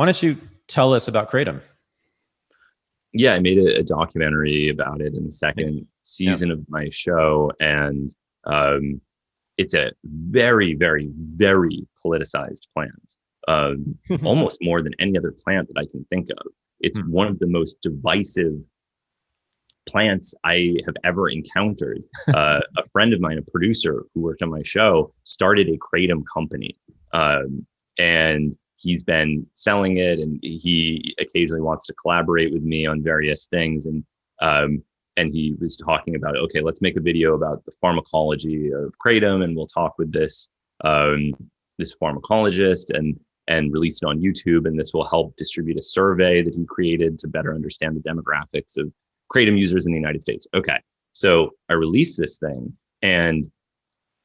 Why don't you tell us about Kratom? Yeah, I made a documentary about it in the second Yeah. season of my show, and um, it's a very, very, very politicized plant. Almost more than any other plant that I can think of. It's one of the most divisive plants I have ever encountered. A friend of mine, a producer who worked on my show, started a kratom company, and he's been selling it. And he occasionally wants to collaborate with me on various things. And he was talking about, okay, let's make a video about the pharmacology of kratom, and we'll talk with this pharmacologist and release it on YouTube. And this will help distribute a survey that he created to better understand the demographics of kratom users in the United States. Okay. So I released this thing, and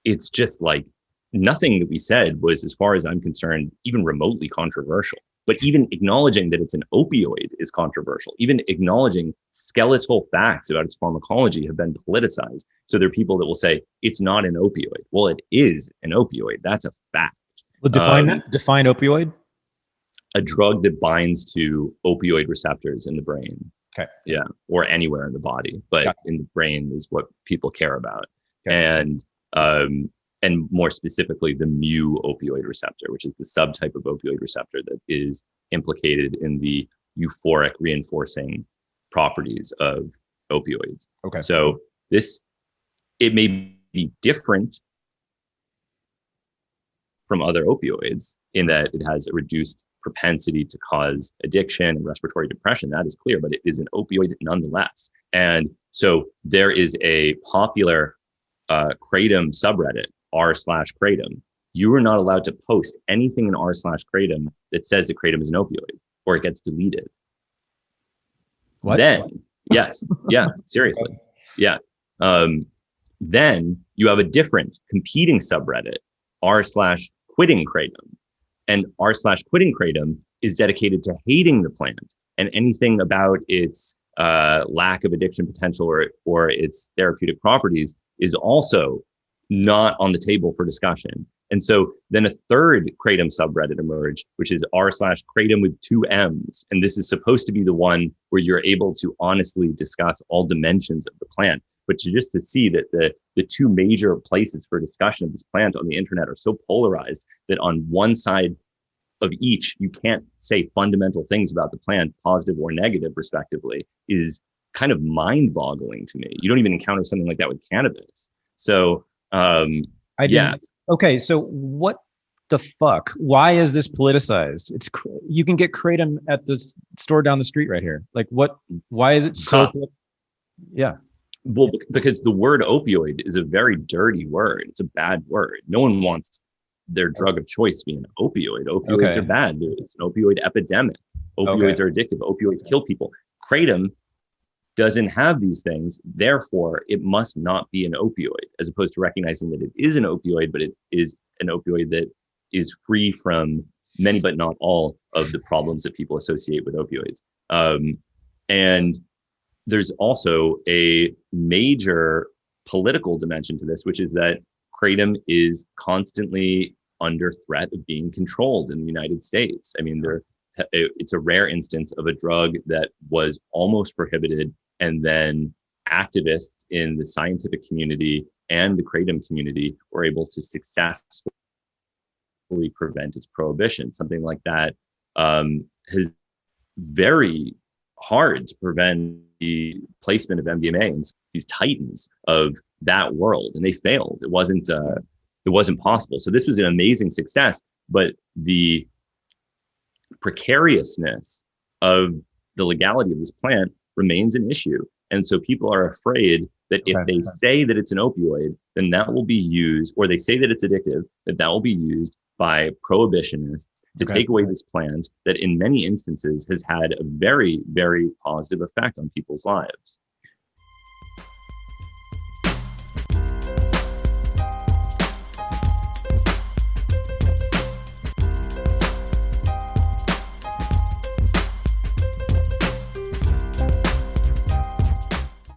it's just like nothing that we said was, as far as I'm concerned, even remotely controversial. But even acknowledging that it's an opioid is controversial. Even acknowledging skeletal facts about its pharmacology have been politicized. So there are people that will say it's not an opioid. Well, it is an opioid. That's a fact. Well, define that. Define opioid. A drug that binds to opioid receptors in the brain. Okay. Yeah. Or anywhere in the body, but in the brain is what people care about. Okay. And more specifically, the mu opioid receptor, which is the subtype of opioid receptor that is implicated in the euphoric reinforcing properties of opioids. Okay. So it may be different from other opioids in that it has a reduced propensity to cause addiction and respiratory depression. That is clear, but it is an opioid nonetheless. And so there is a popular kratom subreddit, r/kratom. You are not allowed to post anything in r/kratom that says that kratom is an opioid, or it gets deleted. What? Then, yes, yeah, seriously, yeah. Then you have a different competing subreddit, r/quitting kratom. And r/quitting kratom is dedicated to hating the plant, and anything about its lack of addiction potential or its therapeutic properties is also not on the table for discussion. And so then a third kratom subreddit emerged, which is r/kratom with two M's. And this is supposed to be the one where you're able to honestly discuss all dimensions of the plant. But just to see that the two major places for discussion of this plant on the internet are so polarized that on one side of each, you can't say fundamental things about the plant, positive or negative, respectively, is kind of mind-boggling to me. You don't even encounter something like that with cannabis. So, yeah. Okay, so what the fuck? Why is this politicized? You can get kratom at the store down the street right here. Like, what? Why is it so? Yeah. Well, because the word opioid is a very dirty word. It's a bad word. No one wants their drug of choice to be an opioid. Opioids are bad. There's an opioid epidemic. Opioids are addictive. Opioids kill people. Kratom doesn't have these things. Therefore, it must not be an opioid, as opposed to recognizing that it is an opioid, but it is an opioid that is free from many, but not all, of the problems that people associate with opioids. And there's also a major political dimension to this, which is that kratom is constantly under threat of being controlled in the United States. I mean, it's a rare instance of a drug that was almost prohibited, and then activists in the scientific community and the kratom community were able to successfully prevent its prohibition. Something like that is very hard to prevent the placement of MDMA and these titans of that world, and they failed. It wasn't possible. So this was an amazing success, but the precariousness of the legality of this plant remains an issue. And so people are afraid that if they say that it's an opioid, then that will be used, or they say that it's addictive, that will be used by prohibitionists to take away this plant that in many instances has had a very, very positive effect on people's lives.